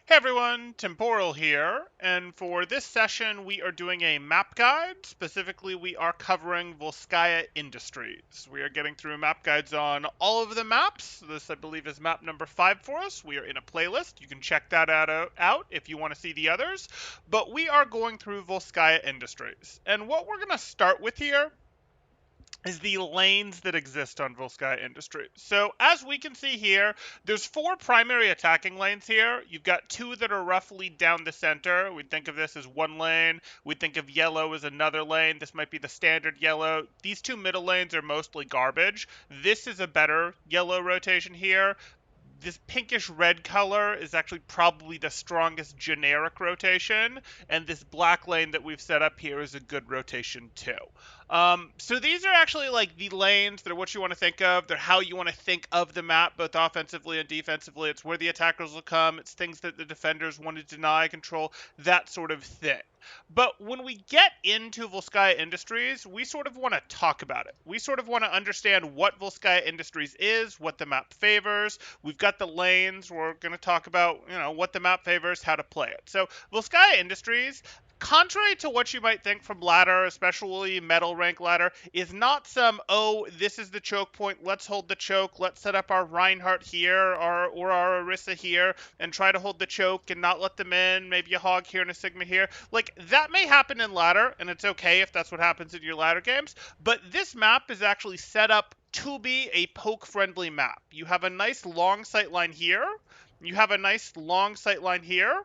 Hey everyone, Temporal here, and for this session we are doing a map guide. Specifically, we are covering Volskaya Industries. We are getting through map guides on all of the maps. This, I believe, is map number 5 for us. We are in a playlist. You can check that out if you want to see the others. But we are going through Volskaya Industries. And what we're going to start with here is the lanes that exist on Volskaya Industry. So as we can see here, there's four primary attacking lanes here. You've got two that are roughly down the center. We think of this as one lane. We think of yellow as another lane. This might be the standard yellow. These two middle lanes are mostly garbage. This is a better yellow rotation here. This pinkish red color is actually probably the strongest generic rotation, and this black lane that we've set up here is a good rotation too. So these are actually like the lanes. They're what you want to think of. They're how you want to think of the map, both offensively and defensively. It's where the attackers will come. It's things that the defenders want to deny, control, that sort of thing. But when we get into Volskaya Industries, we sort of want to talk about it. We sort of want to understand what Volskaya Industries is, what the map favors. We've got the lanes. We're going to talk about, what the map favors, how to play it. So Volskaya Industries, contrary to what you might think from ladder, especially metal rank ladder, is not some, oh, this is the choke point, let's hold the choke, let's set up our Reinhardt here or our Orisa here and try to hold the choke and not let them in, maybe a Hog here and a Sigma here. Like, that may happen in ladder, and it's okay if that's what happens in your ladder games, but this map is actually set up to be a poke-friendly map. You have a nice long sight line here, you have a nice long sight line here,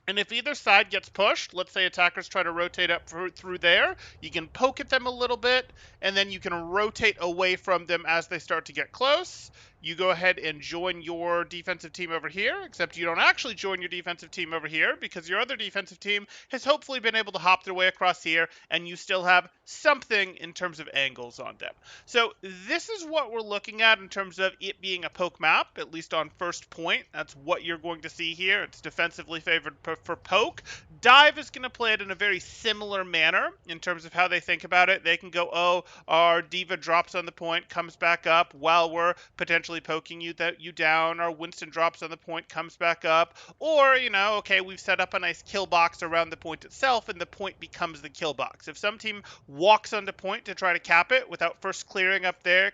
and if either side gets pushed, let's say attackers try to rotate up through there, you can poke at them a little bit, and then you can rotate away from them as they start to get close. You go ahead and join your defensive team over here, except you don't actually join your defensive team over here because your other defensive team has hopefully been able to hop their way across here, and you still have something in terms of angles on them. So this is what we're looking at in terms of it being a poke map, at least on first point. That's what you're going to see here. It's defensively favored for poke. Dive is going to play it in a very similar manner in terms of how they think about it. They can go, oh, our Diva drops on the point, comes back up while we're potentially poking you down. Our Winston drops on the point, comes back up. Or, okay, we've set up a nice kill box around the point itself, and the point becomes the kill box. If some team walks onto point to try to cap it without first clearing up there,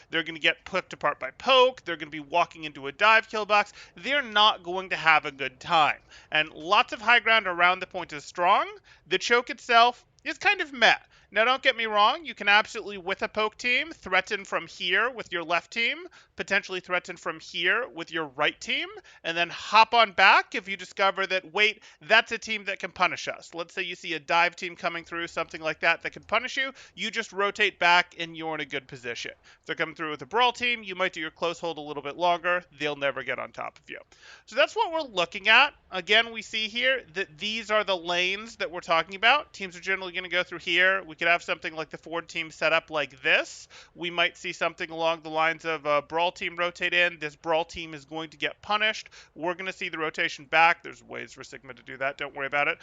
they're going to get picked apart by poke. They're going to be walking into a dive kill box. They're not going to have a good time. And lots of high ground around the point is strong. The choke itself is kind of meh. Now, don't get me wrong. You can absolutely, with a poke team, threaten from here with your left team, potentially threaten from here with your right team, and then hop on back if you discover that, wait, that's a team that can punish us. Let's say you see a dive team coming through, something like that can punish you. You just rotate back, and you're in a good position. If they're coming through with a brawl team, you might do your close hold a little bit longer. They'll never get on top of you. So that's what we're looking at. Again, we see here that these are the lanes that we're talking about. Teams are generally going to go through here. We could have something like the Ford team set up like this. We might see something along the lines of a brawl team rotate in. This brawl team is going to get punished. We're going to see the rotation back. There's ways for Sigma to do that. Don't worry about it.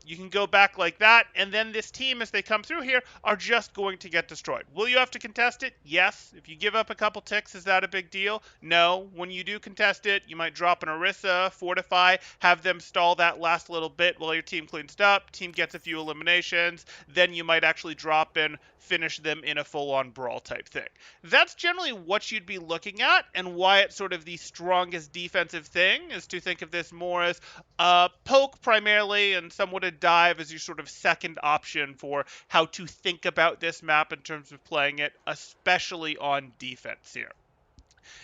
You can go back like that, and then this team, as they come through here, are just going to get destroyed. Will you have to contest it? Yes. If you give up a couple ticks, is that a big deal? No. When you do contest it, you might drop an Orisa, fortify, have them stall that last little bit while your team cleans it up, team gets a few eliminations, then you might actually drop in, finish them in a full-on brawl type thing. That's generally what you'd be looking at, and why it's sort of the strongest defensive thing, is to think of this more as poke primarily, and somewhat a dive as your sort of second option for how to think about this map in terms of playing it, especially on defense here.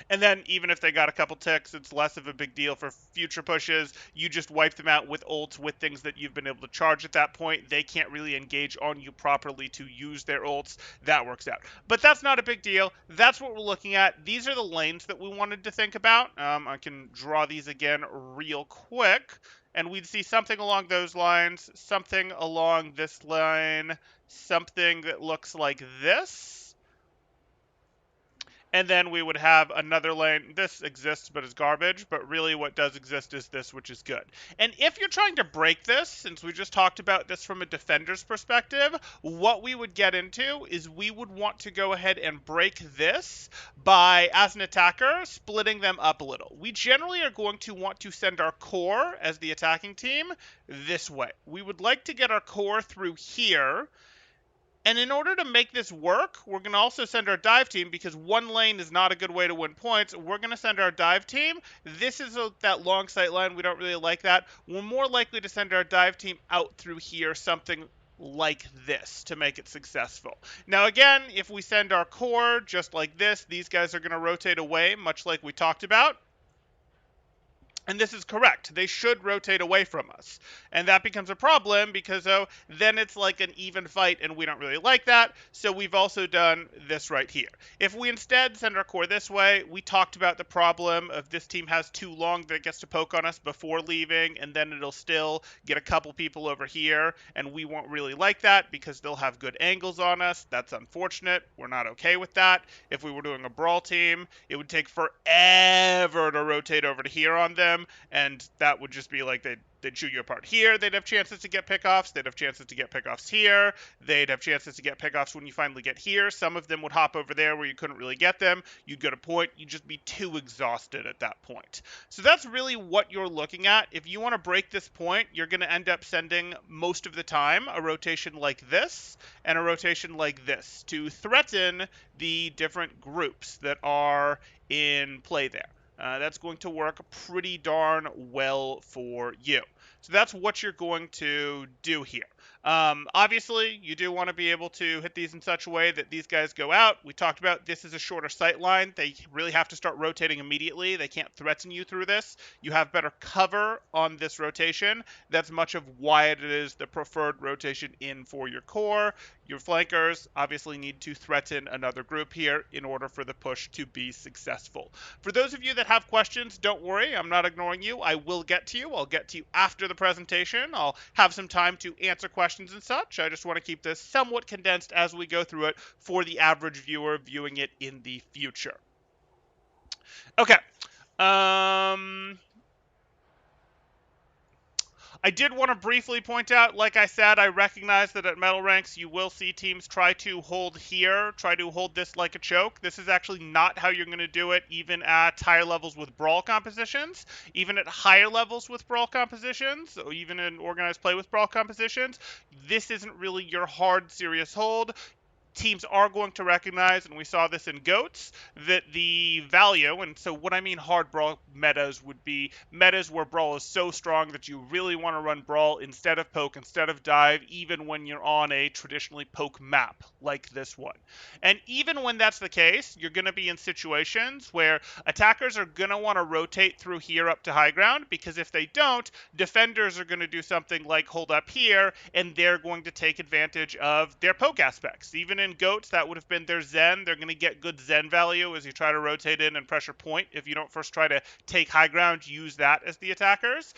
And then even if they got a couple ticks, it's less of a big deal for future pushes. You just wipe them out with ults, with things that you've been able to charge at that point. They can't really engage on you properly to use their ults. That works out. But that's not a big deal. That's what we're looking at. These are the lanes that we wanted to think about. I can draw these again real quick. And we'd see something along those lines, something along this line, something that looks like this. And then we would have another lane. This exists but is garbage, but really what does exist is this, which is good. And if you're trying to break this, since we just talked about this from a defender's perspective, what we would get into is we would want to go ahead and break this by, as an attacker, splitting them up a little. We generally are going to want to send our core as the attacking team this way. We would like to get our core through here, and in order to make this work, we're going to also send our dive team, because one lane is not a good way to win points. We're going to send our dive team. This is that long sight line. We don't really like that. We're more likely to send our dive team out through here, something like this, to make it successful. Now again, if we send our core just like this, these guys are going to rotate away, much like we talked about. And this is correct. They should rotate away from us. And that becomes a problem because then it's like an even fight, and we don't really like that. So we've also done this right here. If we instead send our core this way, we talked about the problem of this team has too long that it gets to poke on us before leaving, and then it'll still get a couple people over here, and we won't really like that because they'll have good angles on us. That's unfortunate. We're not okay with that. If we were doing a brawl team, it would take forever to rotate over to here on them, and that would just be like they'd shoot you apart here. They'd have chances to get pickoffs. They'd have chances to get pickoffs here. They'd have chances to get pickoffs when you finally get here. Some of them would hop over there where you couldn't really get them. You'd get a point. You'd just be too exhausted at that point. So that's really what you're looking at. If you want to break this point, you're going to end up sending, most of the time, a rotation like this and a rotation like this to threaten the different groups that are in play there. That's going to work pretty darn well for you. So that's what you're going to do here. Obviously, you do want to be able to hit these in such a way that these guys go out. We talked about this is a shorter sight line. They really have to start rotating immediately. They can't threaten you through this. You have better cover on this rotation. That's much of why it is the preferred rotation in for your core. Your flankers obviously need to threaten another group here in order for the push to be successful. For those of you that have questions, don't worry. I'm not ignoring you. I will get to you. I'll get to you after the presentation. I'll have some time to answer questions and such. I just want to keep this somewhat condensed as we go through it for the average viewer viewing it in the future. Okay. I did want to briefly point out, like I said, I recognize that at Metal Ranks you will see teams try to hold here, try to hold this like a choke. This is actually not how you're going to do it even at higher levels with Brawl compositions. Even at higher levels with Brawl compositions, or even in organized play with Brawl compositions, this isn't really your hard, serious hold. Teams are going to recognize, and we saw this in GOATs, that the value, and so what I mean hard Brawl metas would be metas where Brawl is so strong that you really want to run Brawl instead of Poke, instead of Dive, even when you're on a traditionally Poke map like this one. And even when that's the case, you're going to be in situations where attackers are going to want to rotate through here up to high ground, because if they don't, defenders are going to do something like hold up here, and they're going to take advantage of their Poke aspects. Even in GOATs, that would have been their Zen. They're going to get good Zen value as you try to rotate in and pressure point. If you don't first try to take high ground, use that as the attackers.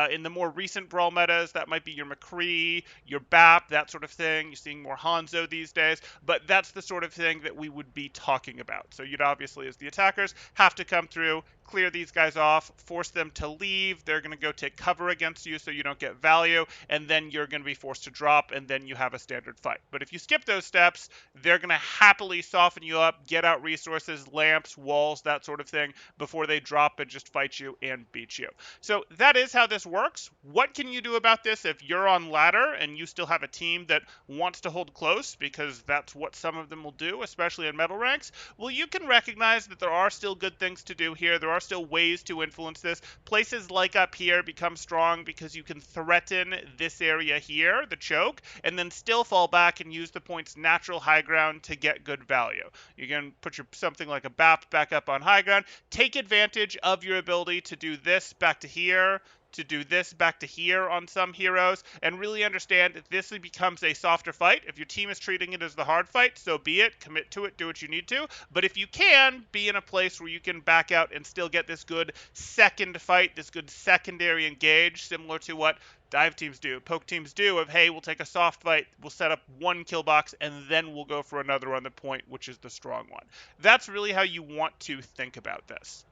In the more recent Brawl metas, that might be your McCree, your BAP, that sort of thing. You're seeing more Hanzo these days, but that's the sort of thing that we would be talking about. So you'd obviously, as the attackers, have to come through, clear these guys off, force them to leave. They're going to go take cover against you so you don't get value, and then you're going to be forced to drop, and then you have a standard fight. But if you skip those steps, they're going to happily soften you up, get out resources, lamps, walls, that sort of thing, before they drop and just fight you and beat you. So that is how this works. What can you do about this if you're on ladder and you still have a team that wants to hold close, because that's what some of them will do, especially in metal ranks? Well, you can recognize that there are still good things to do here. There are still ways to influence this. Places like up here become strong because you can threaten this area here, the choke, and then still fall back and use the point's natural high ground to get good value. You can put something like a BAP back up on high ground, take advantage of your ability to do this back to here, to do this back to here on some heroes, and really understand that this becomes a softer fight. If your team is treating it as the hard fight, so be it, commit to it, do what you need to. But if you can, be in a place where you can back out and still get this good second fight, this good secondary engage, similar to what dive teams do, poke teams do, of hey, we'll take a soft fight, we'll set up one kill box, and then we'll go for another on the point, which is the strong one. That's really how you want to think about this.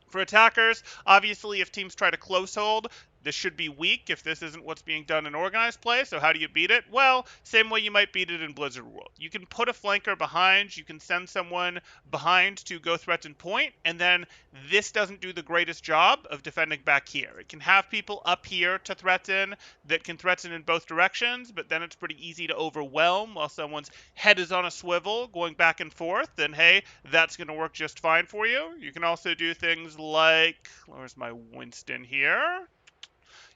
For attackers, obviously, if teams try to close hold, this should be weak if this isn't what's being done in organized play. So how do you beat it? Well, same way you might beat it in Blizzard World. You can put a flanker behind, you can send someone behind to go threaten point, and then this doesn't do the greatest job of defending back here. It can have people up here to threaten that can threaten in both directions, but then it's pretty easy to overwhelm while someone's head is on a swivel going back and forth, and hey, that's going to work just fine for you. You can also do things like, where's my Winston here?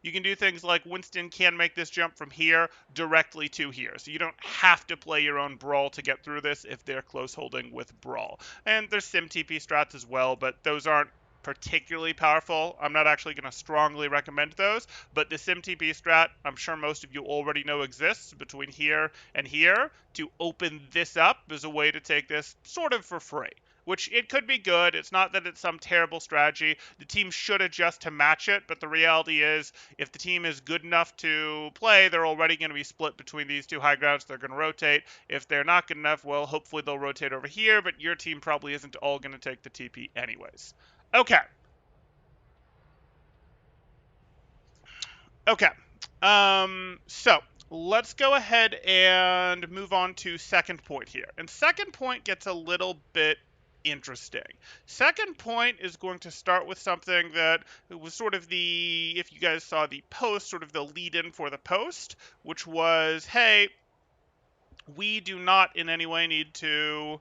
You can do things like Winston can make this jump from here directly to here. So you don't have to play your own Brawl to get through this if they're close holding with Brawl. And there's Sim TP strats as well, but those aren't particularly powerful. I'm not actually going to strongly recommend those, but the Sim TP strat, I'm sure most of you already know exists between here and here. To open this up is a way to take this sort of for free, which it could be good. It's not that it's some terrible strategy. The team should adjust to match it, but the reality is if the team is good enough to play, they're already going to be split between these two high grounds. They're going to rotate. If they're not good enough, well, hopefully they'll rotate over here, but your team probably isn't all going to take the TP anyways. Okay. Okay. So let's go ahead and move on to second point here. And second point gets a little bit interesting. Second point is going to start with something that was sort of the, if you guys saw the post, sort of the lead in for the post, which was, hey, we do not in any way need to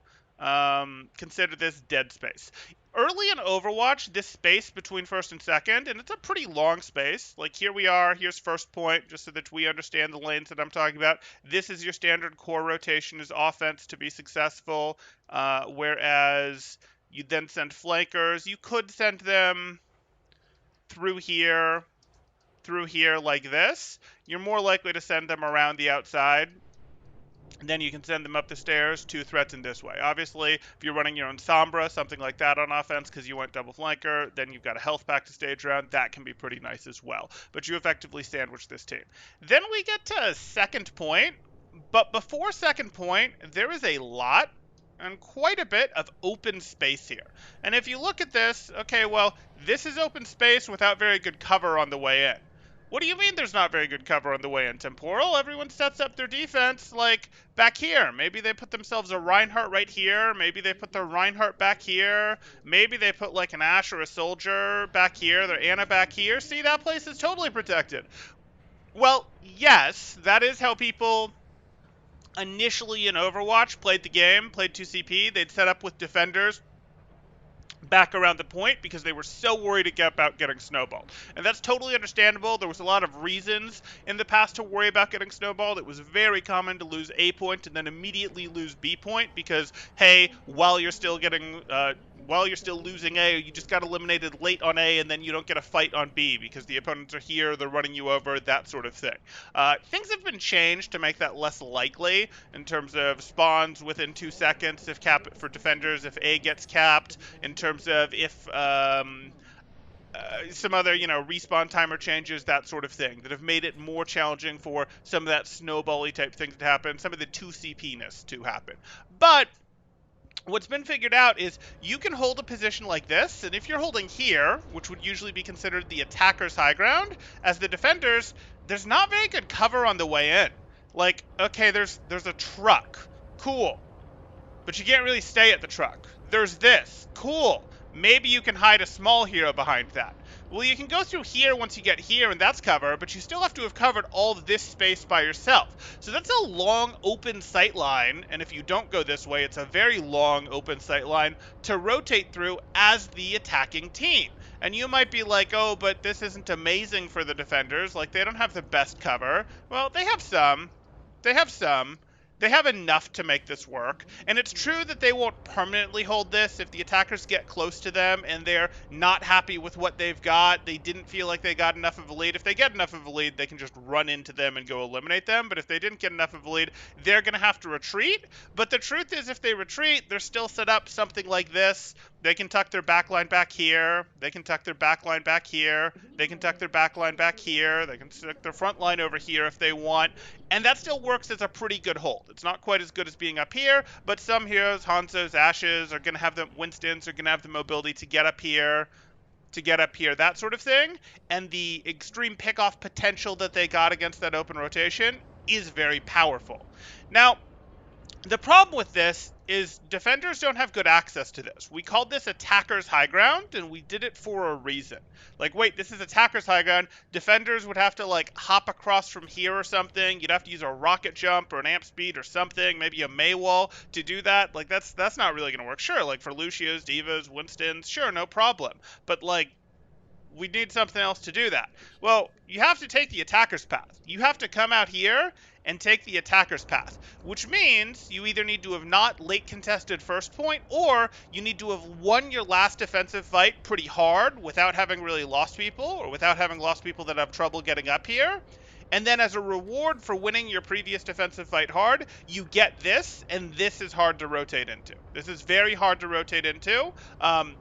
consider this dead space. Early in Overwatch, this space between first and second, and it's a pretty long space. Like here we are, here's first point, just so that we understand the lanes that I'm talking about. This is your standard core rotation as offense to be successful, whereas you then send flankers. You could send them through here like this. You're more likely to send them around the outside. And then you can send them up the stairs to threats in this way. Obviously, if you're running your own Sombra, something like that on offense because you went double flanker, then you've got a health pack to stage around. That can be pretty nice as well. But you effectively sandwich this team. Then we get to second point. But before second point, there is a lot and quite a bit of open space here. And if you look at this, okay, well, this is open space without very good cover on the way in. What do you mean there's not very good cover on the way in, Temporal? Everyone sets up their defense, like, back here. Maybe they put themselves a Reinhardt right here. Maybe they put their Reinhardt back here. Maybe they put, like, an Ashe or a Soldier back here, their Ana back here. See, that place is totally protected. Well, yes, that is how people initially in Overwatch played the game, played 2CP. They'd set up with defenders back around the point because they were so worried about getting snowballed. And that's totally understandable. There was a lot of reasons in the past to worry about getting snowballed. It was very common to lose A point and then immediately lose B point because, hey, while you're still losing A, you just got eliminated late on A and then you don't get a fight on B because the opponents are here, they're running you over, that sort of thing. Things have been changed to make that less likely in terms of spawns within 2 seconds if for defenders if A gets capped, in terms of if some other, respawn timer changes, that sort of thing, that have made it more challenging for some of that snowbally type things to happen, some of the 2CP-ness to happen. But what's been figured out is you can hold a position like this, and if you're holding here, which would usually be considered the attacker's high ground, as the defenders, there's not very good cover on the way in. Like, okay, there's a truck. Cool. But you can't really stay at the truck. There's this. Cool. Maybe you can hide a small hero behind that. Well, you can go through here once you get here, and that's cover, but you still have to have covered all of this space by yourself. So that's a long open sight line, and if you don't go this way, it's a very long open sight line to rotate through as the attacking team. And you might be like, oh, but this isn't amazing for the defenders. Like, they don't have the best cover. Well, they have some. They They have enough to make this work. And it's true that they won't permanently hold this. If the attackers get close to them and they're not happy with what they've got, they didn't feel like they got enough of a lead. If they get enough of a lead, they can just run into them and go eliminate them. But if they didn't get enough of a lead, they're going to have to retreat. But the truth is, if they retreat, they're still set up something like this. They can tuck their backline back here. They can tuck their backline back here. They can tuck their backline back here. They can tuck their front line over here if they want. And that still works as a pretty good hold. It's not quite as good as being up here, but some heroes, Hanzos, Ashes, are going to have the Winstons, are going to have the mobility to get up here, that sort of thing. And the extreme pickoff potential that they got against that open rotation is very powerful. Now, the problem with this is defenders don't have good access to this. We called this attacker's high ground, and we did it for a reason. Like, wait, this is attacker's high ground. Defenders would have to, like, hop across from here or something. You'd have to use a rocket jump or an amp speed or something, maybe a May wall to do that. Like, that's not really going to work. Sure, like, for Lucios, Divas, Winstons, sure, no problem. But, like, we need something else to do that. Well, you have to take the attacker's path. You have to come out here and take the attacker's path, which means you either need to have not late contested first point, or you need to have won your last defensive fight pretty hard without having really lost people, or without having lost people that have trouble getting up here. And then as a reward for winning your previous defensive fight hard, you get this, and this is hard to rotate into. This is very hard to rotate into.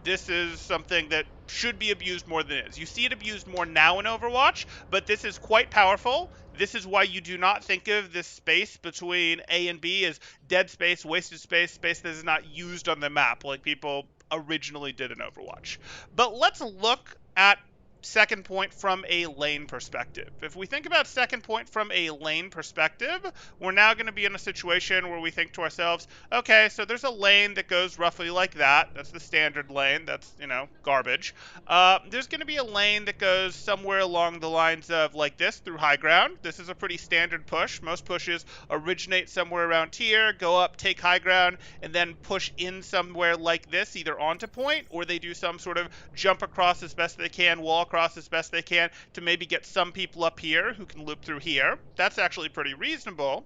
This is something that should be abused more than it is. You see it abused more now in Overwatch, but this is quite powerful. This is why you do not think of this space between A and B as dead space, wasted space, space that is not used on the map like people originally did in Overwatch. But let's look at second point from a lane perspective. If we think about second point from a lane perspective, we're now going to be in a situation where we think to ourselves, okay, so there's a lane that goes roughly like that. That's the standard lane. That's, garbage. There's going to be a lane that goes somewhere along the lines of like this through high ground. This is a pretty standard push. Most pushes originate somewhere around here, go up, take high ground, and then push in somewhere like this, either onto point, or they do some sort of jump across as best they can, wall across as best they can to maybe get some people up here who can loop through here. That's actually pretty reasonable.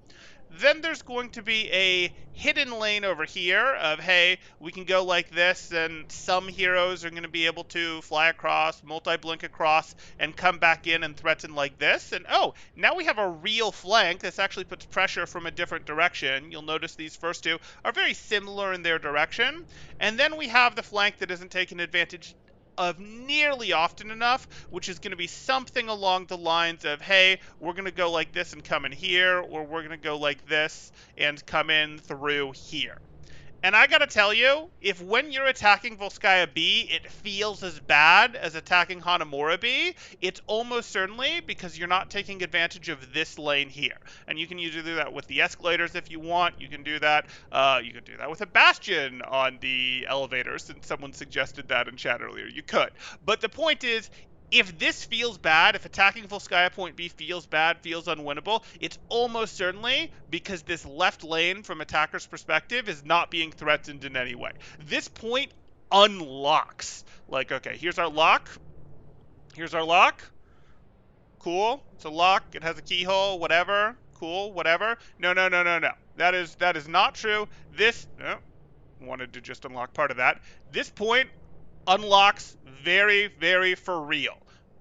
Then there's going to be a hidden lane over here of, hey, we can go like this, and some heroes are going to be able to fly across, multi-blink across, and come back in and threaten like this. And, oh, now we have a real flank. This actually puts pressure from a different direction. You'll notice these first two are very similar in their direction. And then we have the flank that isn't taken advantage of nearly often enough, which is going to be something along the lines of, hey, we're going to go like this and come in here, or we're going to go like this and come in through here. And I gotta tell you, if when you're attacking Volskaya B, it feels as bad as attacking Hanamura B, it's almost certainly because you're not taking advantage of this lane here. And you can usually do that with the escalators if you want. You can do that. With a bastion on the elevator, since someone suggested that in chat earlier. You could. But the point is, if this feels bad, if attacking Volskaya point B feels bad, feels unwinnable, it's almost certainly because this left lane from attacker's perspective is not being threatened in any way. This point unlocks. Like, okay, here's our lock. Here's our lock. Cool. It's a lock. It has a keyhole, whatever. Cool, whatever. No. That is not true. This, wanted to just unlock part of that. This point unlocks very, very for real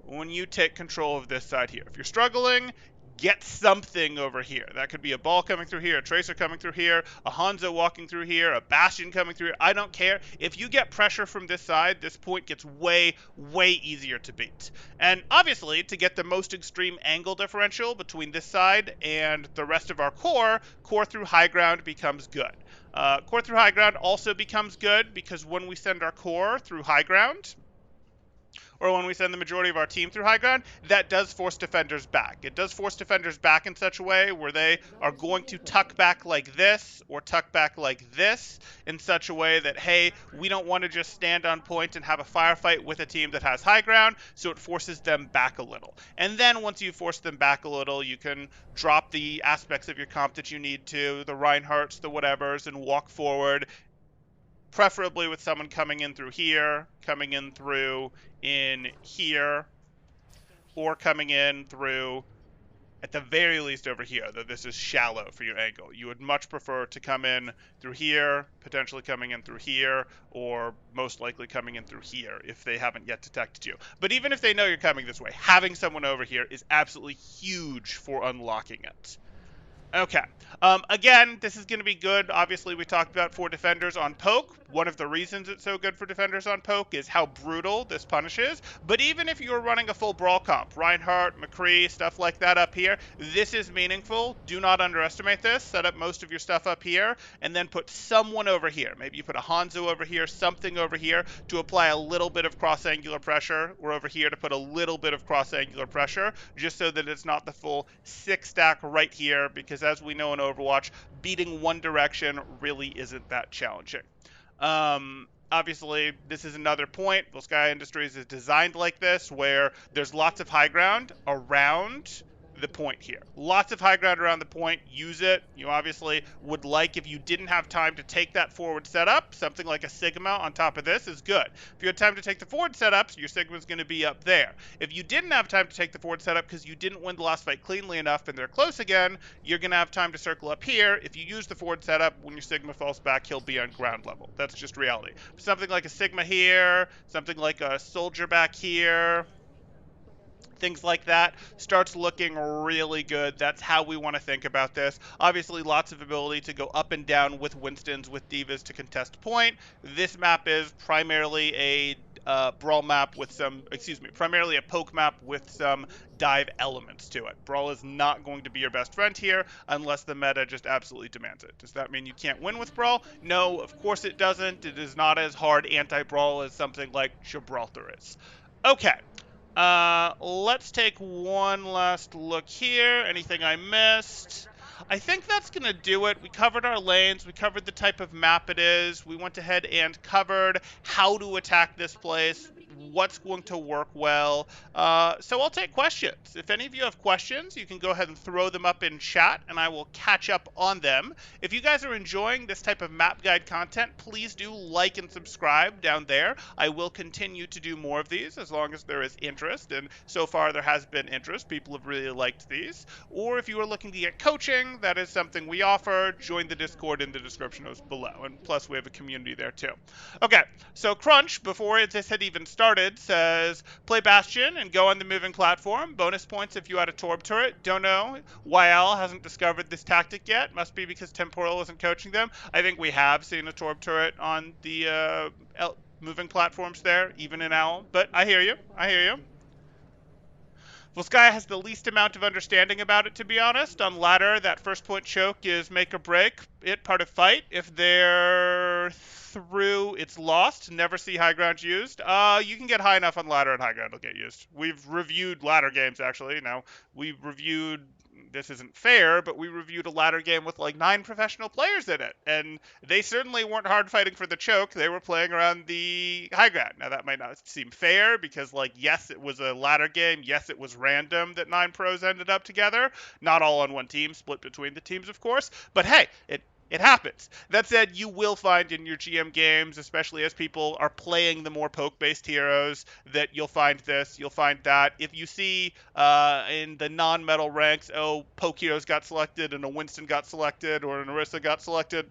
when you take control of this side here. If you're struggling, get something over here. That could be a ball coming through here, a tracer coming through here, a Hanzo walking through here, a bastion coming through here. I don't care. If you get pressure from this side, this point gets way, way easier to beat. And obviously, to get the most extreme angle differential between this side and the rest of our core through high ground becomes good. Core through high ground also becomes good because when we send our core through high ground, or when we send the majority of our team through high ground, that does force defenders back. It does force defenders back in such a way where they are going to tuck back like this or tuck back like this in such a way that, hey, we don't want to just stand on point and have a firefight with a team that has high ground, so it forces them back a little. And then once you force them back a little, you can drop the aspects of your comp that you need to, the Reinhardts, the whatevers, and walk forward, preferably with someone coming in through here, coming in through in here, or coming in through at the very least over here, though this is shallow for your angle. You would much prefer to come in through here, potentially coming in through here, or most likely coming in through here if they haven't yet detected you. But even if they know you're coming this way, having someone over here is absolutely huge for unlocking it. Okay. Again, this is going to be good. Obviously, we talked about for defenders on poke. One of the reasons it's so good for defenders on poke is how brutal this punishes. But even if you're running a full brawl comp, Reinhardt, McCree, stuff like that up here, this is meaningful. Do not underestimate this. Set up most of your stuff up here, and then put someone over here. Maybe you put a Hanzo over here, something over here to apply a little bit of cross-angular pressure, or over here to put a little bit of cross-angular pressure, just so that it's not the full 6-stack right here, because as we know in Overwatch, beating one direction really isn't that challenging. Obviously, this is another point. Volskaya Industries is designed like this, where there's lots of high ground around the point here. Lots of high ground around the point. Use it. You obviously would like, if you didn't have time to take that forward setup, something like a Sigma on top of this is good. If you had time to take the forward setups, your Sigma's going to be up there. If you didn't have time to take the forward setup because you didn't win the last fight cleanly enough and they're close again, you're going to have time to circle up here. If you use the forward setup, when your Sigma falls back, he'll be on ground level. That's just reality. Something like a Sigma here, something like a Soldier back here, things like that, starts looking really good. That's how we want to think about this. Obviously, lots of ability to go up and down with Winstons, with Divas to contest point. This map is primarily a brawl map with some, primarily a poke map with some dive elements to it. Brawl is not going to be your best friend here unless the meta just absolutely demands it. Does that mean you can't win with Brawl? No, of course it doesn't. It is not as hard anti-Brawl as something like Gibraltar is. Okay. Let's take one last look here. Anything I missed? I think that's going to do it. We covered our lanes. We covered the type of map it is. We went ahead and covered how to attack this place, what's going to work well. So I'll take questions. If any of you have questions, you can go ahead and throw them up in chat, and I will catch up on them. If you guys are enjoying this type of map guide content, please do like and subscribe down there. I will continue to do more of these as long as there is interest, and so far there has been interest. People have really liked these. Or if you are looking to get coaching, that is something we offer. Join the Discord in the description notes below, and plus we have a community there too. Okay, so Crunch, before this had even started, says play Bastion and go on the moving platform. Bonus points if you had a Torb turret. Don't know. YL hasn't discovered this tactic yet. Must be because Temporal isn't coaching them. I think we have seen a Torb turret on the moving platforms there, even in Owl. But I hear you. I hear you. Volskaya has the least amount of understanding about it, to be honest. On ladder, that first point choke is make or break it, part of fight. If they're through, it's lost. Never see high ground used. You can get high enough on ladder and high ground will get used. We've reviewed ladder games, actually. Now, we've reviewed, this isn't fair, but we reviewed a ladder game with like 9 professional players in it, and they certainly weren't hard fighting for the choke. They were playing around the high ground. Now that might not seem fair because, like, yes, it was a ladder game. Yes, it was random that 9 pros ended up together. Not all on one team, split between the teams, of course. But hey, it happens. That said, you will find in your GM games, especially as people are playing the more poke-based heroes, that you'll find this, you'll find that. If you see in the non-metal ranks, poke heroes got selected and a Winston got selected or an Orisa got selected,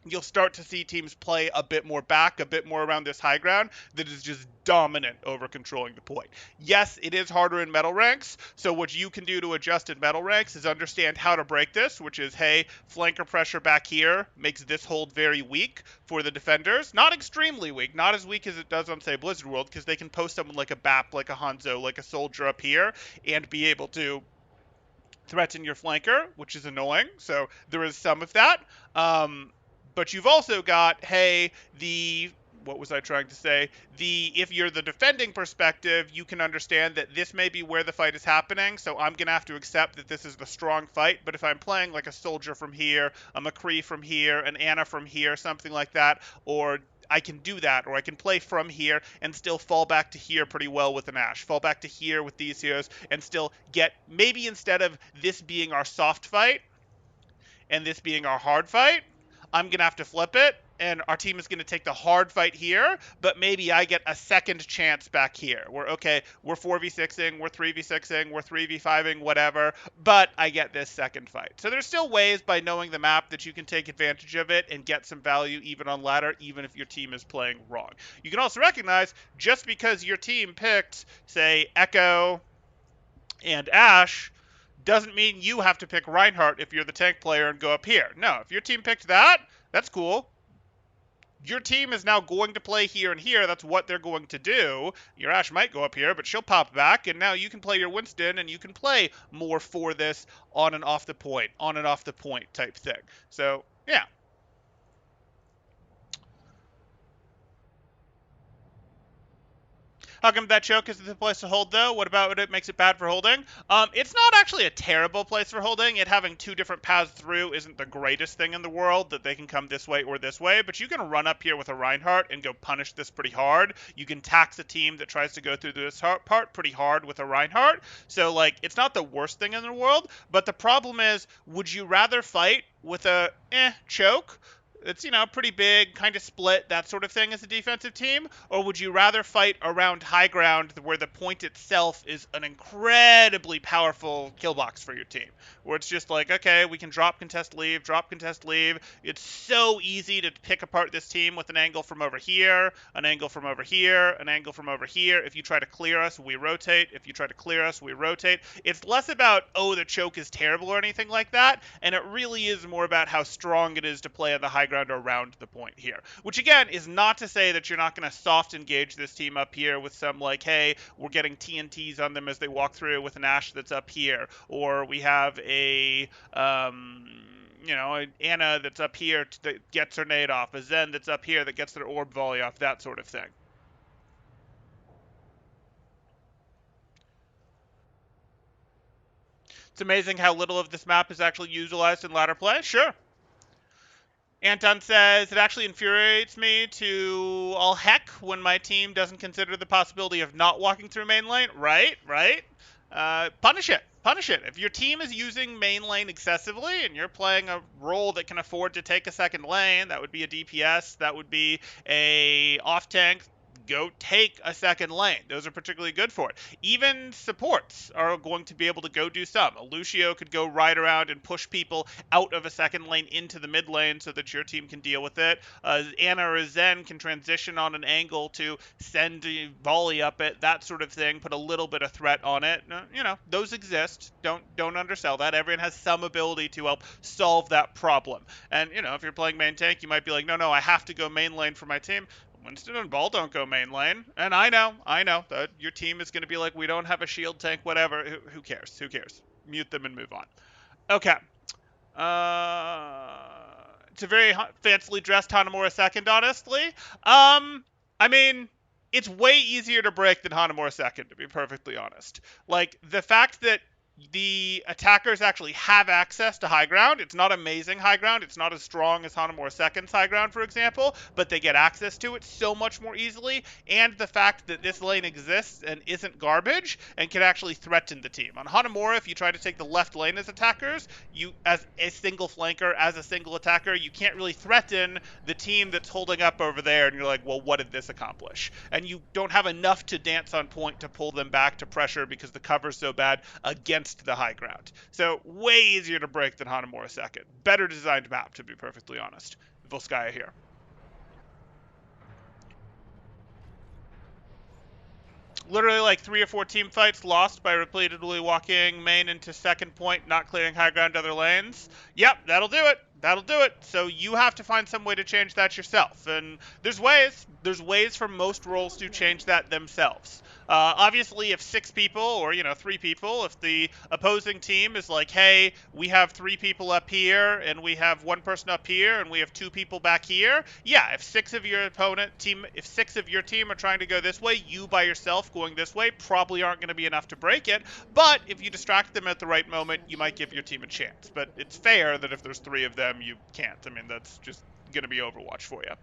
you'll start to see teams play a bit more back, a bit more around this high ground that is just dominant over controlling the point. Yes, it is harder in metal ranks, so what you can do to adjust in metal ranks is understand how to break this, which is, hey, flanker pressure back here makes this hold very weak for the defenders. Not extremely weak, not as weak as it does on, say, Blizzard World, because they can post someone like a BAP, like a Hanzo, like a Soldier up here, and be able to threaten your flanker, which is annoying, so there is some of that. But you've also got, hey, what was I trying to say? If you're the defending perspective, you can understand that this may be where the fight is happening, so I'm going to have to accept that this is the strong fight. But if I'm playing like a Soldier from here, a McCree from here, an Anna from here, something like that, or I can do that, or I can play from here and still fall back to here pretty well with an Ashe, fall back to here with these heroes, and still get, maybe instead of this being our soft fight and this being our hard fight, I'm going to have to flip it and our team is going to take the hard fight here, but maybe I get a second chance back here. Okay, we're 4v6ing, we're 3v6ing, we're 3v5ing, whatever, but I get this second fight. So there's still ways by knowing the map that you can take advantage of it and get some value even on ladder, even if your team is playing wrong. You can also recognize just because your team picked, say, Echo and Ash, doesn't mean you have to pick Reinhardt if you're the tank player and go up here. No, if your team picked that, that's cool. Your team is now going to play here and here. That's what they're going to do. Your Ash might go up here, but she'll pop back, and now you can play your Winston, and you can play more for this on and off the point type thing. So, yeah. How come that choke is the place to hold, though? What about it makes it bad for holding? It's not actually a terrible place for holding. It having two different paths through isn't the greatest thing in the world, that they can come this way or this way, but you can run up here with a Reinhardt and go punish this pretty hard. You can tax a team that tries to go through this part pretty hard with a Reinhardt. So, like, it's not the worst thing in the world, but the problem is, would you rather fight with a choke? It's, pretty big, kind of split, that sort of thing as a defensive team? Or would you rather fight around high ground where the point itself is an incredibly powerful kill box for your team? Where it's just like, okay, we can drop, contest, leave, drop, contest, leave. It's so easy to pick apart this team with an angle from over here, an angle from over here, an angle from over here. If you try to clear us, we rotate. If you try to clear us, we rotate. It's less about, oh, the choke is terrible or anything like that, and it really is more about how strong it is to play on the high ground around the point here. Which, again, is not to say that you're not going to soft engage this team up here with some, like, hey, we're getting TNTs on them as they walk through with an Ashe that's up here, or we have an Anna that's up here that gets her nade off, a Zen that's up here that gets their orb volley off, that sort of thing. It's amazing how little of this map is actually utilized in ladder play. Sure. Anton says, it actually infuriates me to all heck when my team doesn't consider the possibility of not walking through main lane. Right. Punish it. If your team is using main lane excessively and you're playing a role that can afford to take a second lane, that would be a DPS, that would be a off tank, go take a second lane. Those are particularly good for it. Even supports are going to be able to go do some. A Lucio could go right around and push people out of a second lane into the mid lane so that your team can deal with it. Anna or Zen can transition on an angle to send a volley up it, that sort of thing, put a little bit of threat on it. Those exist. Don't undersell that. Everyone has some ability to help solve that problem. And, if you're playing main tank, you might be like, no, I have to go main lane for my team. Winston and Ball don't go main lane. And I know that your team is going to be like, we don't have a shield tank, whatever. Who cares? Mute them and move on. Okay. It's a very fancily dressed Hanamura second, honestly. I mean, it's way easier to break than Hanamura second, to be perfectly honest. Like, the fact that the attackers actually have access to high ground. It's not amazing high ground. It's not as strong as Hanamura Second's high ground, for example, but they get access to it so much more easily. And the fact that this lane exists and isn't garbage and can actually threaten the team. On Hanamura, if you try to take the left lane as attackers, you, as a single flanker, as a single attacker, you can't really threaten the team that's holding up over there. And you're like, well, what did this accomplish? And you don't have enough to dance on point to pull them back to pressure because the cover's so bad against the high ground. So way easier to break than Hanamura second. Better designed map, to be perfectly honest. Volskaya here. Literally like 3 or 4 team fights lost by repeatedly walking main into second point, not clearing high ground to other lanes. Yep, that'll do it. So you have to find some way to change that yourself. And there's ways for most roles to change that themselves. Obviously, if 6 people or 3 people, if the opposing team is like, hey, we have 3 people up here and we have 1 person up here and we have 2 people back here, yeah, if 6 of your team are trying to go this way, you by yourself going this way probably aren't going to be enough to break it. But if you distract them at the right moment, you might give your team a chance. But it's fair that if there's 3 of them, you can't. I mean, that's just going to be Overwatch for you.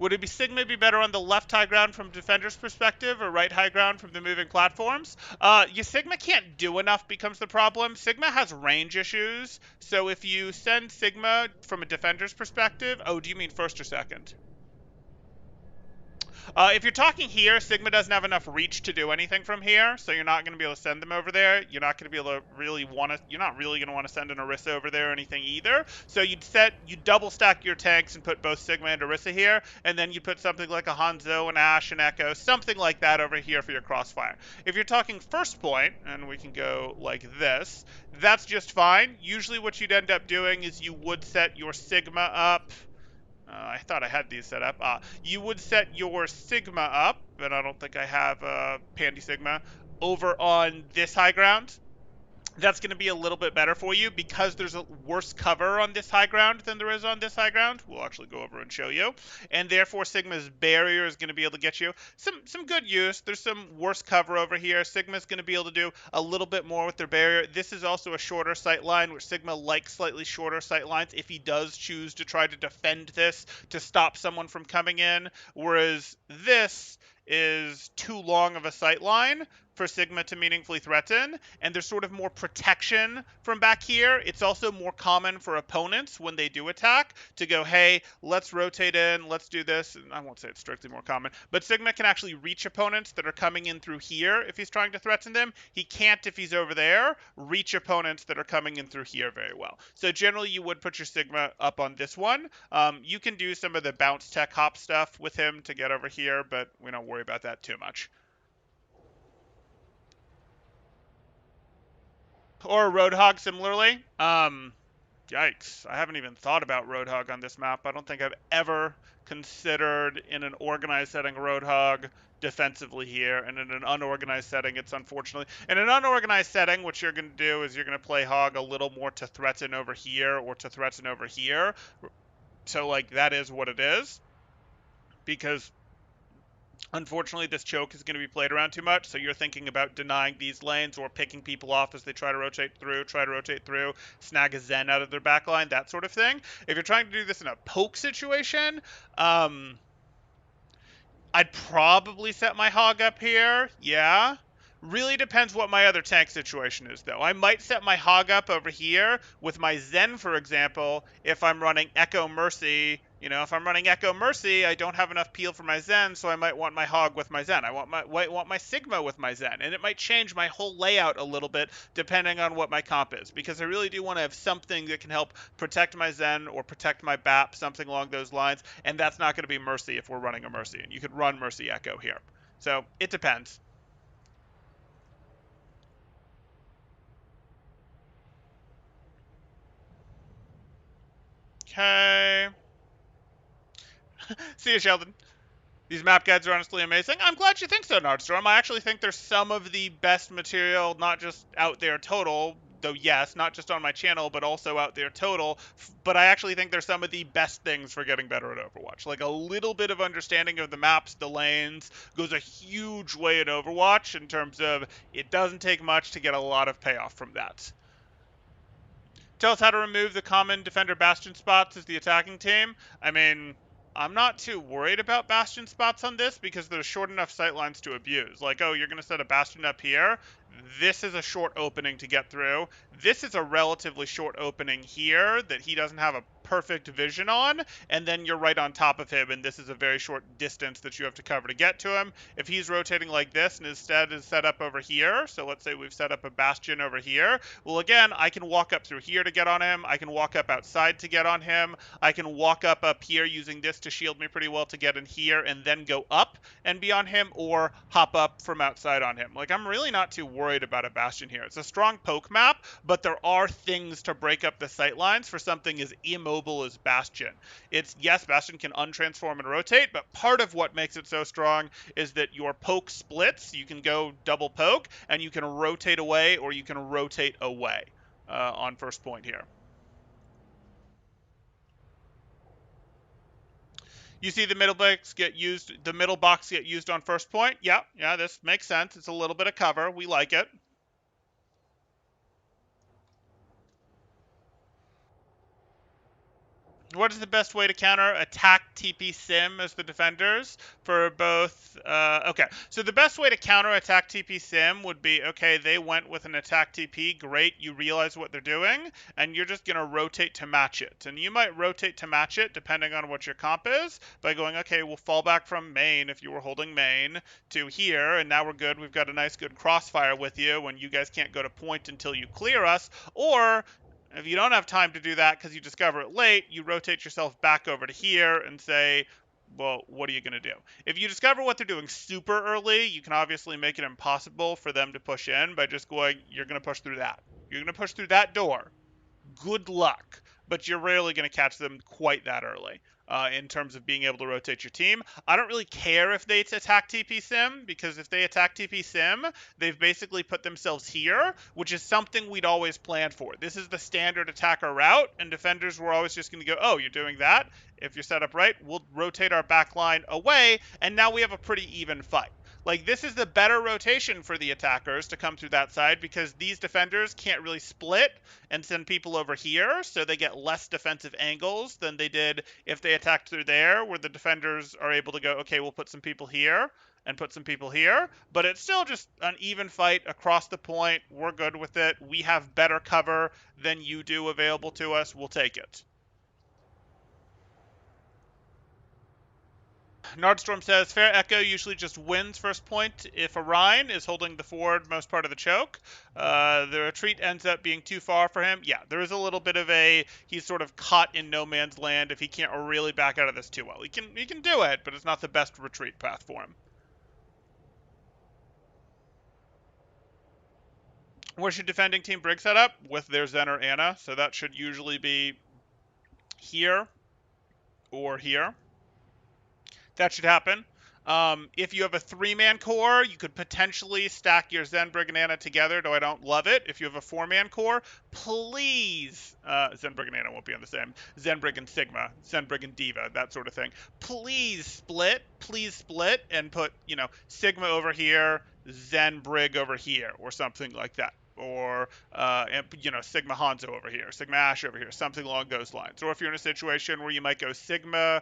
Would it be Sigma be better on the left high ground from defender's perspective or right high ground from the moving platforms? Your Sigma can't do enough becomes the problem. Sigma has range issues, so if you send Sigma from a defender's perspective, oh, do you mean first or second? If you're talking here, Sigma doesn't have enough reach to do anything from here, so you're not going to be able to send them over there. You're not going to be able to really want to. You're not really going to want to send an Orisa over there or anything either. So you double stack your tanks and put both Sigma and Orisa here, and then you put something like a Hanzo, an Ash, an Echo, something like that over here for your crossfire. If you're talking first point, and we can go like this, that's just fine. Usually, what you'd end up doing is you would set your Sigma up. I thought I had these set up. You would set your Sigma up, but I don't think I have Pandy Sigma, over on this high ground. That's going to be a little bit better for you because there's a worse cover on this high ground than there is on this high ground. We'll actually go over and show you. And therefore, Sigma's barrier is going to be able to get you some good use. There's some worse cover over here. Sigma's going to be able to do a little bit more with their barrier. This is also a shorter sight line, which Sigma likes slightly shorter sight lines if he does choose to try to defend this to stop someone from coming in, whereas this is too long of a sight line for Sigma to meaningfully threaten, and there's sort of more protection from back here. It's also more common for opponents when they do attack to go, hey, let's rotate in, let's do this. And I won't say it's strictly more common, but Sigma can actually reach opponents that are coming in through here if he's trying to threaten them. He can't, if he's over there, reach opponents that are coming in through here very well. So generally you would put your Sigma up on this one. You can do some of the bounce tech hop stuff with him to get over here, but we don't worry about that too much. Or Roadhog similarly. Yikes. I haven't even thought about Roadhog on this map. I don't think I've ever considered in an organized setting Roadhog defensively here, and in an unorganized setting, it's unfortunately... In an unorganized setting, what you're going to do is you're going to play Hog a little more to threaten over here or to threaten over here. So, like, that is what it is. Because unfortunately, this choke is going to be played around too much, so you're thinking about denying these lanes or picking people off as they try to rotate through, snag a Zen out of their backline, that sort of thing. If you're trying to do this in a poke situation, I'd probably set my Hog up here, yeah. Really depends what my other tank situation is, though. I might set my Hog up over here with my Zen, for example, if I'm running Echo Mercy. You know, if I'm running Echo Mercy, I don't have enough peel for my Zen, so I might want my Hog with my Zen. I want my Sigma with my Zen, and it might change my whole layout a little bit depending on what my comp is, because I really do want to have something that can help protect my Zen or protect my BAP, something along those lines, and that's not going to be Mercy if we're running a Mercy, and you could run Mercy Echo here. So, it depends. Okay. See you, Sheldon. These map guides are honestly amazing. I'm glad you think so, Nardstorm. I actually think they're some of the best material, not just out there total, though yes, not just on my channel, but also out there total. But I actually think they're some of the best things for getting better at Overwatch. Like, a little bit of understanding of the maps, the lanes, goes a huge way in Overwatch in terms of it doesn't take much to get a lot of payoff from that. Tell us how to remove the common defender bastion spots as the attacking team. I mean, I'm not too worried about bastion spots on this because there's short enough sightlines to abuse. Like, oh, you're going to set a bastion up here. This is a short opening to get through. This is a relatively short opening here that he doesn't have a perfect vision on, and then you're right on top of him, and this is a very short distance that you have to cover to get to him. If he's rotating like this and instead is set up over here, so let's say we've set up a bastion over here, well, again, I can walk up through here to get on him. I can walk up outside to get on him. I can walk up here using this to shield me pretty well to get in here and then go up and be on him, or hop up from outside on him. Like, I'm really not too worried about a bastion here. It's a strong poke map, but there are things to break up the sightlines for something as immobile as Bastion. It's, yes, Bastion can untransform and rotate, but part of what makes it so strong is that your poke splits. You can go double poke, and you can rotate away, or you can rotate away on first point here. You see the middle box get used. The middle box get used on first point. Yeah, this makes sense. It's a little bit of cover. We like it. What is the best way to counter attack TP Sim as the defenders for both? Okay, so the best way to counter attack TP Sim would be okay, they went with an attack TP, great, you realize what they're doing, and you're just going to rotate to match it. And you might rotate to match it depending on what your comp is by going, okay, we'll fall back from main if you were holding main to here, and now we're good. We've got a nice good crossfire with you when you guys can't go to point until you clear us, or if you don't have time to do that because you discover it late, you rotate yourself back over to here and say, well, what are you going to do? If you discover what they're doing super early, you can obviously make it impossible for them to push in by just going, you're going to push through that. You're going to push through that door. Good luck. But you're rarely going to catch them quite that early in terms of being able to rotate your team. I don't really care if they attack TP Sim, because if they attack TP Sim, they've basically put themselves here, which is something we'd always planned for. This is the standard attacker route, and defenders were always just going to go, oh, you're doing that? If you're set up right, we'll rotate our back line away, and now we have a pretty even fight. Like, this is the better rotation for the attackers to come through that side because these defenders can't really split and send people over here, so they get less defensive angles than they did if they attacked through there, where the defenders are able to go, okay, we'll put some people here and put some people here, but it's still just an even fight across the point. We're good with it. We have better cover than you do available to us. We'll take it. Nordstorm says, Fair Echo usually just wins first point if Orion is holding the forward most part of the choke. The retreat ends up being too far for him. Yeah, there is a little bit of he's sort of caught in no man's land if he can't really back out of this too well. He can do it, but it's not the best retreat path for him. Where should defending team Brig set up? With their Zen or Anna, so that should usually be here or here. That should happen. If you have a three-man core, you could potentially stack your Zen, Brig, and Anna together, though I don't love it. If you have a four-man core, please, Zen, Brig, and Anna won't be on the same. Zen, Brig, and Sigma, Zen, Brig, and Diva, that sort of thing. Please split, and put, Sigma over here, Zen, Brig over here, or something like that. Or, Sigma Hanzo over here, Sigma Ash over here, something along those lines. Or if you're in a situation where you might go Sigma,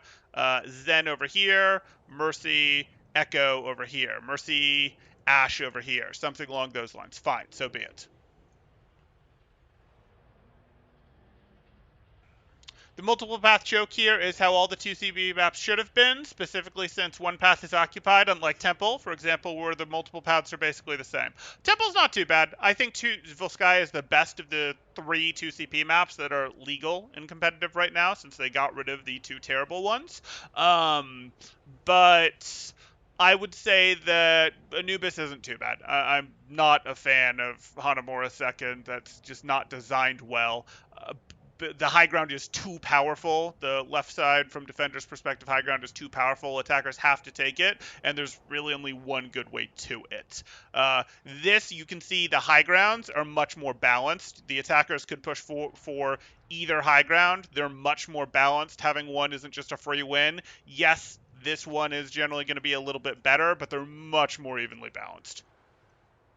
Zen over here, Mercy, Echo over here, Mercy, Ash over here, something along those lines. Fine, so be it. The multiple path choke here is how all the 2CB maps should have been, specifically since one path is occupied, unlike Temple, for example, where the multiple paths are basically the same. Temple's not too bad. I think Volskaya is the best of the three 2CP maps that are legal and competitive right now, since they got rid of the two terrible ones. But I would say that Anubis isn't too bad. I'm not a fan of Hanamura second. That's just not designed well. The high ground is too powerful. The left side, from defender's perspective, high ground is too powerful. Attackers have to take it, and there's really only one good way to it. This, you can see the high grounds are much more balanced. The attackers could push for either high ground. They're much more balanced. Having one isn't just a free win. Yes, this one is generally going to be a little bit better, but they're much more evenly balanced.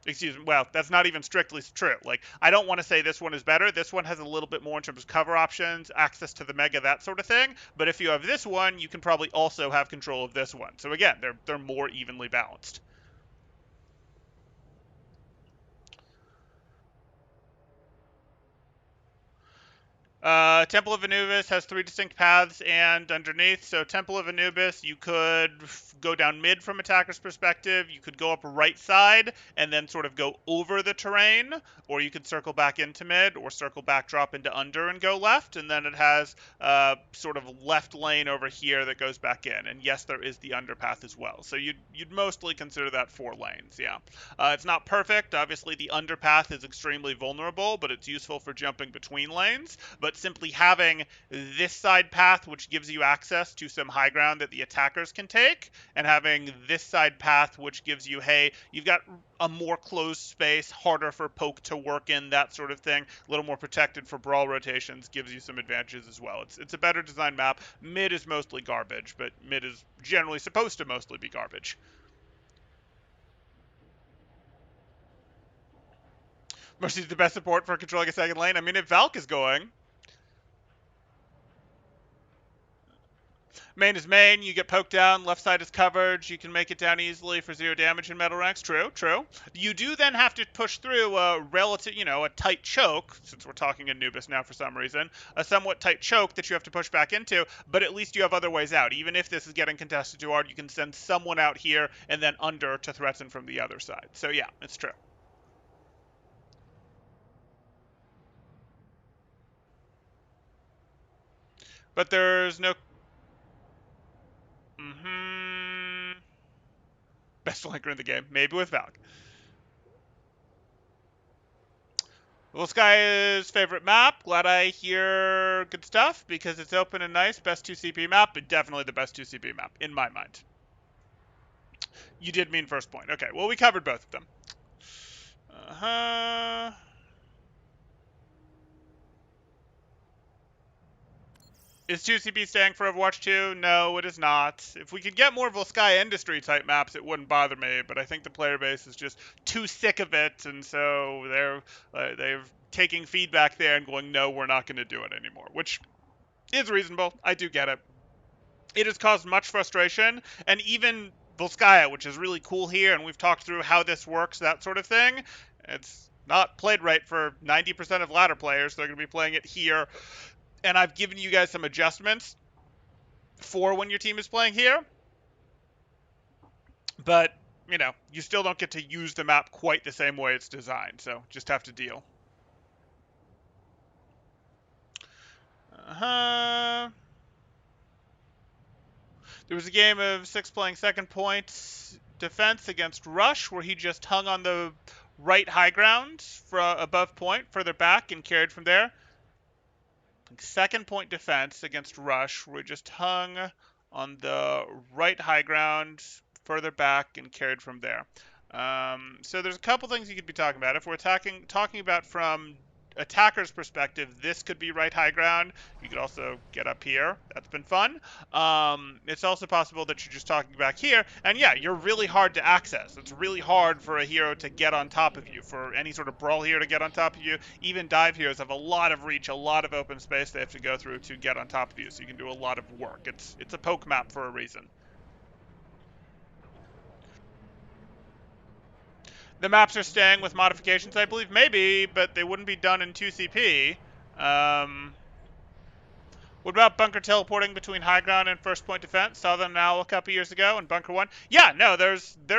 Excuse me. Well, that's not even strictly true. Like, I don't want to say this one is better. This one has a little bit more in terms of cover options, access to the mega, that sort of thing. But if you have this one, you can probably also have control of this one. So again, they're more evenly balanced. Temple of Anubis has three distinct paths and underneath. So Temple of Anubis, you could go down mid from attacker's perspective. You could go up right side and then sort of go over the terrain, or you could circle back into mid, or circle back, drop into under, and go left. And then it has sort of left lane over here that goes back in. And yes, there is the underpath as well. So you'd mostly consider that 4 lanes. Yeah, it's not perfect. Obviously, the underpath is extremely vulnerable, but it's useful for jumping between lanes. But simply having this side path, which gives you access to some high ground that the attackers can take, and having this side path, which gives you, hey, you've got a more closed space, harder for poke to work in, that sort of thing, a little more protected for brawl rotations, gives you some advantages as well. It's a better designed map. Mid is mostly garbage, but mid is generally supposed to mostly be garbage. Mercy's the best support for controlling a second lane. I mean, if Valk is going, Main is main. You get poked down. Left side is covered. You can make it down easily for 0 damage in metal ranks. True, true. You do then have to push through a relative, a tight choke, since we're talking Anubis now for some reason, a somewhat tight choke that you have to push back into, but at least you have other ways out. Even if this is getting contested too hard, you can send someone out here and then under to threaten from the other side. So yeah, it's true. But there's no... Mm-hmm. Best flanker in the game. Maybe with Valk. Volskaya's favorite map. Glad I hear good stuff because it's open and nice. Best 2CP map, but definitely the best 2CP map in my mind. You did mean first point. Okay, well, we covered both of them. Uh-huh. Is 2CP staying for Overwatch 2? No, it is not. If we could get more Volskaya Industry type maps, it wouldn't bother me, but I think the player base is just too sick of it, and so they're taking feedback there and going, no, we're not going to do it anymore, which is reasonable. I do get it. It has caused much frustration, and even Volskaya, which is really cool here, and we've talked through how this works, that sort of thing, it's not played right for 90% of ladder players. They're going to be playing it here, and I've given you guys some adjustments for when your team is playing here, but, you still don't get to use the map quite the same way it's designed, so just have to deal. Uh-huh. There was a game of Six playing second point defense against Rush where he just hung on the right high ground for above point, further back, and carried from there. Second point defense against Rush where he just hung on the right high ground, further back, and carried from there. So there's a couple things you could be talking about. If we're talking about from attacker's perspective, this could be right high ground. You could also get up here. That's been fun. It's also possible that you're just talking back here, and yeah, you're really hard to access. It's really hard for a hero to get on top of you, for any sort of brawl hero to get on top of you. Even dive heroes have a lot of reach, a lot of open space they have to go through to get on top of you, so you can do a lot of work. It's a poke map for a reason. The maps are staying with modifications, I believe. Maybe, but they wouldn't be done in 2CP. What about bunker teleporting between high ground and first point defense? Saw them now a couple years ago in bunker 1. Yeah, no, there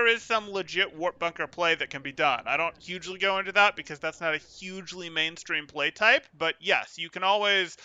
is some legit warp bunker play that can be done. I don't hugely go into that because that's not a hugely mainstream play type, but yes, you can always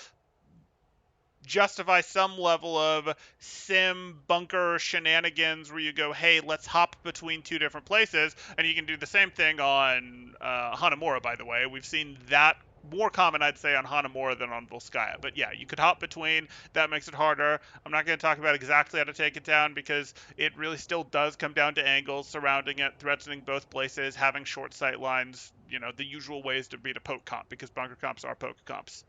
justify some level of sim bunker shenanigans where you go, hey, let's hop between two different places, and you can do the same thing on Hanamura, by the way. We've seen that more common, I'd say, on Hanamura than on Volskaya. But yeah, you could hop between. That makes it harder. I'm not going to talk about exactly how to take it down because it really still does come down to angles surrounding it, threatening both places, having short sight lines, the usual ways to beat a poke comp because bunker comps are poke comps.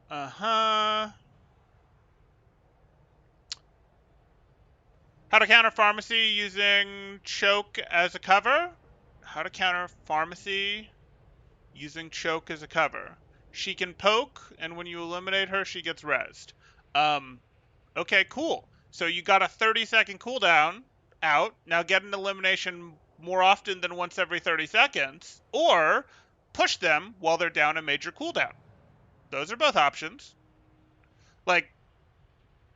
Uh-huh. How to counter pharmacy using choke as a cover? How to counter pharmacy using choke as a cover. She can poke, and when you eliminate her, she gets rezzed. Okay, cool. So you got a 30-second cooldown out. Now get an elimination more often than once every 30 seconds, or push them while they're down a major cooldown. Those are both options. Like,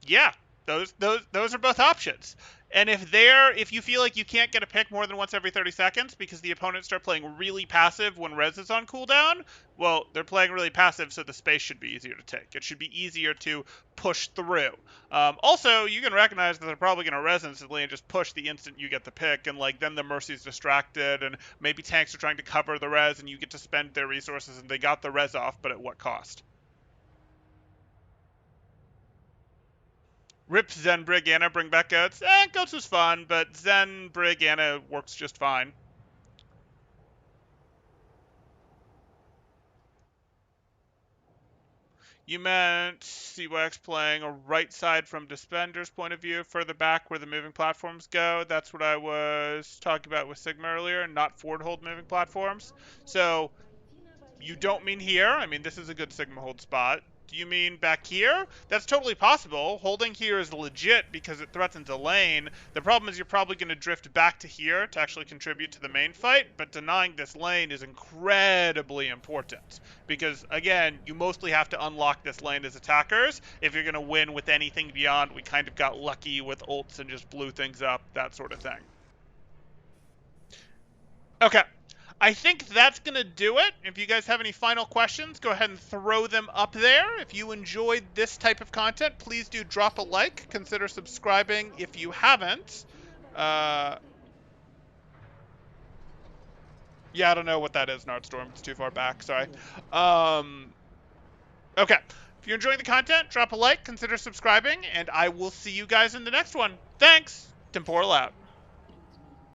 yeah, those are both options. And if you feel like you can't get a pick more than once every 30 seconds because the opponents start playing really passive when res is on cooldown, well, they're playing really passive, so the space should be easier to take. It should be easier to push through. Also, you can recognize that they're probably going to res instantly and just push the instant you get the pick, and then the Mercy's distracted, and maybe tanks are trying to cover the res, and you get to spend their resources, and they got the res off, but at what cost? Rip Zen Brig Anna, bring back Goats. Goats was fun, but Zen Brig Anna works just fine. You meant CYX playing a right side from Dispender's point of view, further back where the moving platforms go. That's what I was talking about with Sigma earlier, not forward hold moving platforms. So you don't mean here. I mean, this is a good Sigma hold spot. Do you mean back here? That's totally possible. Holding here is legit because it threatens a lane. The problem is you're probably going to drift back to here to actually contribute to the main fight, but denying this lane is incredibly important because, again, you mostly have to unlock this lane as attackers if you're going to win with anything beyond. We kind of got lucky with ults and just blew things up, that sort of thing. Okay. I think that's going to do it. If you guys have any final questions, go ahead and throw them up there. If you enjoyed this type of content, please do drop a like. Consider subscribing if you haven't. Yeah, I don't know what that is, Nardstorm. It's too far back. Sorry. Okay. If you're enjoying the content, drop a like, consider subscribing, and I will see you guys in the next one. Thanks. Temporal out.